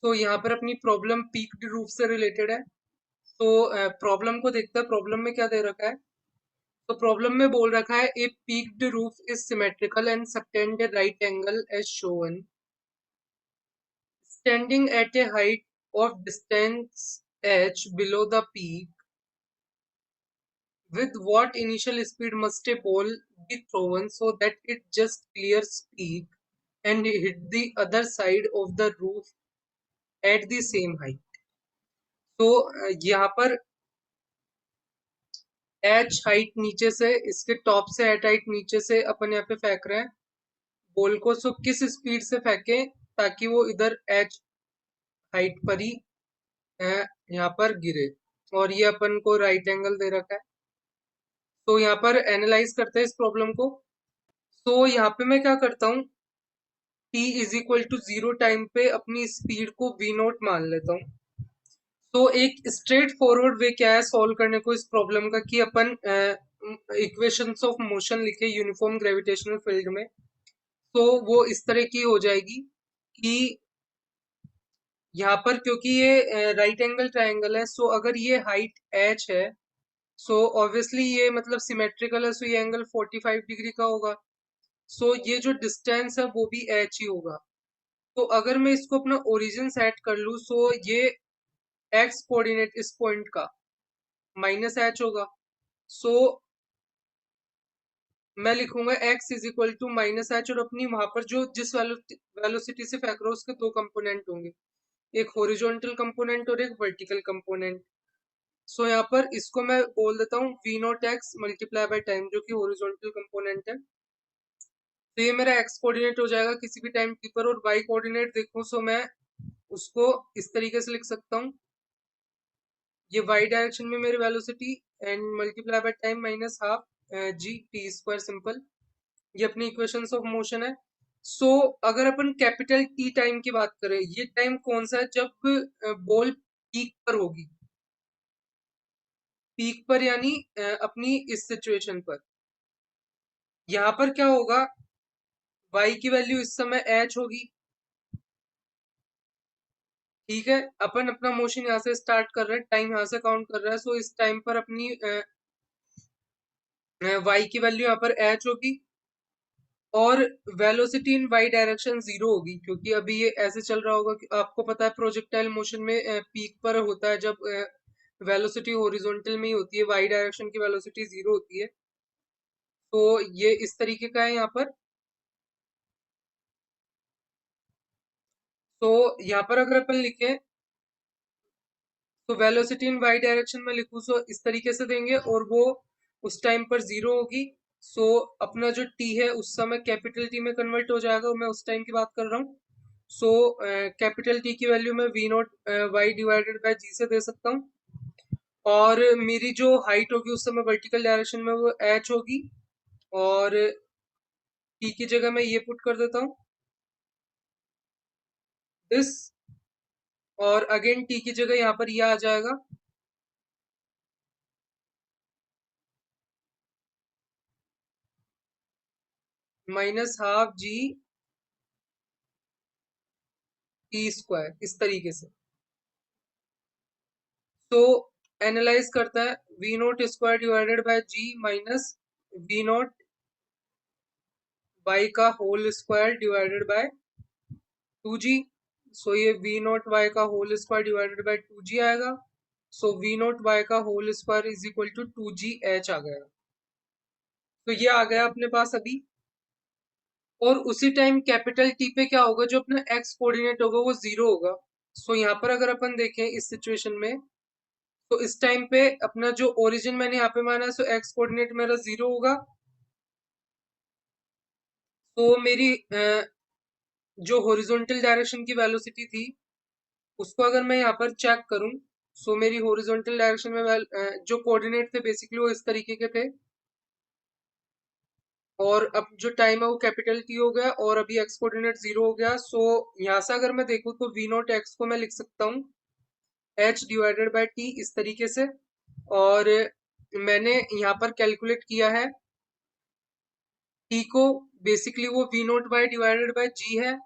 तो यहाँ पर अपनी प्रॉब्लम पीक्ड रूफ से रिलेटेड है। तो प्रॉब्लम को देखते हैं, प्रॉब्लम में क्या दे रखा है। तो प्रॉब्लम में बोल रखा है a peaked roof is symmetrical and subtend a right angle as shown standing at a height of distance h below the peak. With what initial speed must a ball be thrown so that it just clears peak and hit the other side of the roof at the same height? तो यहाँ पर h height नीचे से, इसके top से h height नीचे से अपन यहाँ पे फेंक रहे हैं बॉल को। सो किस स्पीड से फेंके ताकि वो इधर h हाइट पर ही यहाँ पर गिरे, और ये अपन को राइट एंगल दे रखा है। तो यहाँ पर एनालाइज करते हैं इस प्रॉब्लम को। तो यहाँ पे मैं क्या करता हूँ, t is equal to 0 time पे अपनी स्पीड को v नोट मान लेता हूँ। तो एक स्ट्रेट फॉरवर्ड वे क्या है सॉल्व करने को इस प्रॉब्लम का, कि अपन इक्वेशंस ऑफ मोशन लिखे यूनिफॉर्म ग्रेविटेशनल फील्ड में। तो वो इस तरह की हो जाएगी कि यहाँ पर क्योंकि ये राइट एंगल ट्रायंगल है, सो अगर ये हाइट h है, सो ऑब्वियसली ये मतलब सिमेट्रिकल है, सो ये एंगल 45 डिग्री का होगा। सो ये जो डिस्टेंस है वो भी h ही होगा। तो अगर मैं इसको अपना ओरिजिन सेट कर लूँ, सो ये x कोऑर्डिनेट इस पॉइंट का माइनस h होगा। सो मैं लिखूंगा x is equal to minus h, और अपनी वहां पर जो जिस वेलोसिटी से फेंक रहा हूँ उसके दो कंपोनेंट होंगे, एक हॉरिजॉन्टल कंपोनेंट और एक वर्टिकल कंपोनेंट। सो यहाँ पर इसको मैं बोल देता हूँ v not x multiply by time, जो कि हॉरिजॉन्टल कंपोनेंट है। तो ये मेरा x कोऑर्डिनेट हो जाएगा किसी भी टाइम t पर, और y कोऑर्डिनेट देखूं सो मैं उसको इस तरीके से लिख सकता हूँ, ये y डायरेक्शन में मेरी velocity and multiply by time minus half g t square simple. ये अपनी इक्वेशंस ऑफ मोशन है। सो अगर अपन कैपिटल टी टाइम की बात करें, ये टाइम कौन सा है, जब बॉल पीक पर होगी, पीक पर यानी अपनी इस सिचुएशन पर। यहाँ पर क्या होगा, y की वैल्यू इस समय h होगी। ठीक है, अपन अपना मोशन यहाँ से स्टार्ट कर रहे हैं, टाइम यहाँ से काउंट कर रहा है। सो इस टाइम पर अपनी y की वैल्यू यहाँ पर h होगी, और वेलोसिटी इन y डायरेक्शन 0 होगी, क्योंकि अभी ये ऐसे चल रहा होगा कि आपको पता है प्रोजेक्टाइल मोशन में पीक पर होता है जब वेलोसिटी हॉरिजॉन्टल में ही होती है, y डायरेक्शन की वेलोसिटी 0 होती है। तो ये इस तरीके का है यहाँ पर। तो यहाँ पर अगर अपन लिखें तो वेलोसिटी इन वाई डायरेक्शन में लिखूं, सो इस तरीके से देंगे, और वो उस टाइम पर 0 होगी। सो अपना जो t है उस समय कैपिटल T में कन्वर्ट हो जाएगा, मैं उस टाइम की बात कर रहा हूँ। सो कैपिटल T की वैल्यू मैं v not y divided by g से दे सकता हूँ, और मेरी जो हाइट होगी उस समय वर्टिकल डायरेक्शन में वो h होगी, और t की जगह मैं ये पुट कर देता हूँ दिस, और अगेन t की जगह यहाँ पर ये आ जाएगा, minus half g t square, इस तरीके से। तो एनालाइज करता है, v not square divided by g minus v not y का whole square divided by 2g। So ये वी नोट वाई का whole square divided by 2g आएगा। सो वी नोट वाई का whole square is equal to 2gh आ गया। तो ये आ गया अपने पास अभी। और उसी टाइम कैपिटल टी पे क्या होगा, जो अपना एक्स कोऑर्डिनेट होगा वो 0 होगा। सो यहाँ पर अगर अपन देखें इस सिचुएशन में, तो इस टाइम पे अपना जो ओरिजिन मैंने यहाँ पे माना है, सो एक्स कोऑर्डिनेट मेरा 0 होगा। तो मेरी जो हॉरिजॉन्टल डायरेक्शन की वेलोसिटी थी उसको अगर मैं यहाँ पर चेक करूं, सो मेरी हॉरिजॉन्टल डायरेक्शन में जो कोऑर्डिनेट थे बेसिकली वो इस तरीके के थे, और अब जो टाइम है वो कैपिटल टी हो गया, और अभी एक्स कोऑर्डिनेट 0 हो गया। सो यहाँ से अगर मैं देखूं तो वी नॉट एक्स को मैं लिख सकता हूँ एच डिवाइडेड बाय टी इस तरीके से। और मैंने यहाँ पर कैलकुलेट किया है टी को, बेसिकली वो v not by divided by g है।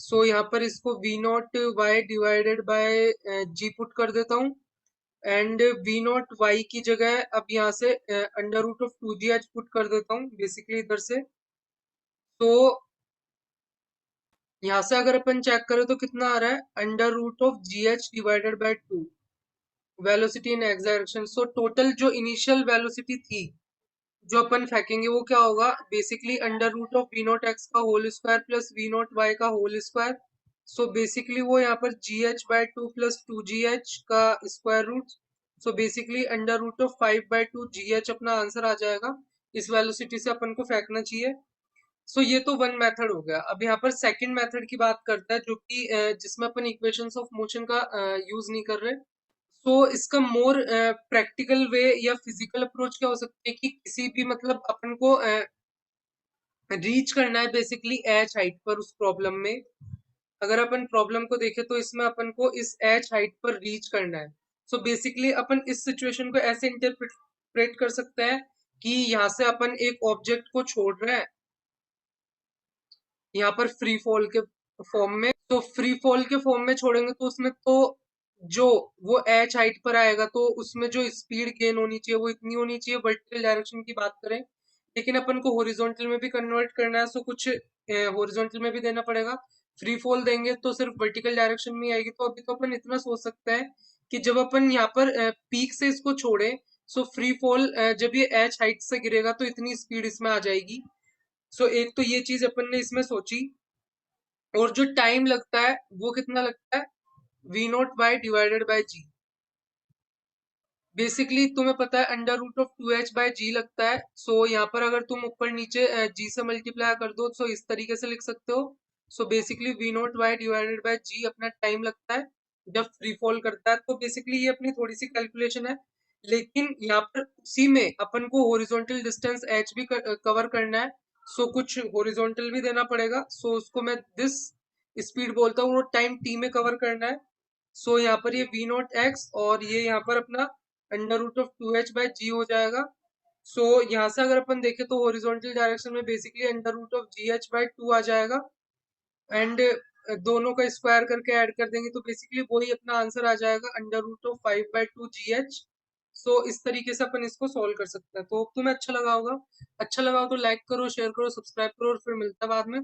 सो यहाँ पर इसको v not y divided by g put कर देता हूँ, एंड वी नॉट वाई की जगह अब यहाँ से under root of two ji H put कर देता हूँ बेसिकली इधर से। तो यहाँ से अगर अपन चेक करें तो कितना आ रहा है, under root of g h divided by two, velocity in x direction. So total जो इनिशियल वेलोसिटी थी जो अपन फेंकेंगे वो क्या होगा, basically under root of v not x का whole square plus v not y का होल स्क्वायर। सो बेसिकली वो यहाँ पर g h by two plus two ji h का square root. So basically under root of 5/2 g h अपना answer आ जाएगा। इस वेलोसिटी से अपन को फेंकना चाहिए। सो ये तो वन मेथड हो गया। अब यहाँ पर सेकंड मेथड की बात करता है, जो कि जिसमें अपन इक्वेशंस ऑफ मोशन का यूज नहीं कर रहे। सो इसका मोर प्रैक्टिकल वे या फिजिकल अप्रोच क्या हो सकती है कि किसी भी मतलब अपन को रीच करना है बेसिकली एच हाइट पर उस प्रॉब्लम में। अगर अपन प्रॉब्लम को देखें तो इसमें अपन को इस एच हाइट पर रीच करना है। सो बेसिकली अपन इस सिचुएशन को ऐसे इंटरप्रेट कर सकते हैं कि यहाँ से अपन एक ऑब्जेक्ट को छोड़ रहे हैं यहाँ पर फ्री फॉल के फॉर्म में। तो फ्री फॉल के फॉर्म में छोड़ेंगे तो उसमें तो जो वो एच हाइट पर आएगा तो उसमें जो स्पीड गेन होनी चाहिए वो इतनी होनी चाहिए वर्टिकल डायरेक्शन की बात करें। लेकिन अपन को हॉरिजॉन्टल में भी कन्वर्ट करना है, सो कुछ हॉरिजॉन्टल में भी देना पड़ेगा। फ्री फॉल देंगे तो सिर्फ वर्टिकल डायरेक्शन में आएगी। तो अभी तो अपन इतना सोच सकते हैं कि जब अपन यहाँ पर पीक से इसको छोड़े, सो फ्री फॉल जब ये एच हाइट से गिरेगा तो इतनी स्पीड इसमें आ जाएगी। सो एक तो ये चीज अपन ने इसमें सोची। और जो टाइम लगता है वो कितना लगता है, v not by divided by g. Basically तुम्हें पता है under root of two h by g लगता है। सो यहाँ पर अगर तुम ऊपर नीचे जी से मल्टीप्लाई कर दो सो इस तरीके से लिख सकते हो। So basically v not by divided by g अपना टाइम लगता है जब फ्री फॉल करता है। तो बेसिकली ये अपनी थोड़ी सी कैलकुलेशन है। लेकिन यहाँ पर उसी में अपन को हॉरिजॉन्टल डिस्टेंस एच भी कवर करना है। सो कुछ हॉरिजॉन्टल भी देना पड़ेगा। सो उसको मैं दिस स्पीड बोलता हूँ, वो टाइम टी में कवर करना है। सो यहाँ पर ये वी नॉट एक्स और ये यहाँ पर अपना under root of two h by g हो जाएगा। सो यहाँ से अगर अपन देखें तो हॉरिजॉन्टल डायरेक्शन में basically under root of g h by two आ जाएगा, एंड दोनों का स्क्वायर करके ऐड कर देंगे तो बेसिकली वही अपना आंसर आ जाएगा, under root of 5/2 g h. So इस तरीके से अपन इसको सॉल्व कर सकते हैं। तो तुम्हें अच्छा लगा होगा। अच्छा लगा हो तो लाइक करो, शेयर करो, सब्सक्राइब करो और फिर मिलता है बाद में।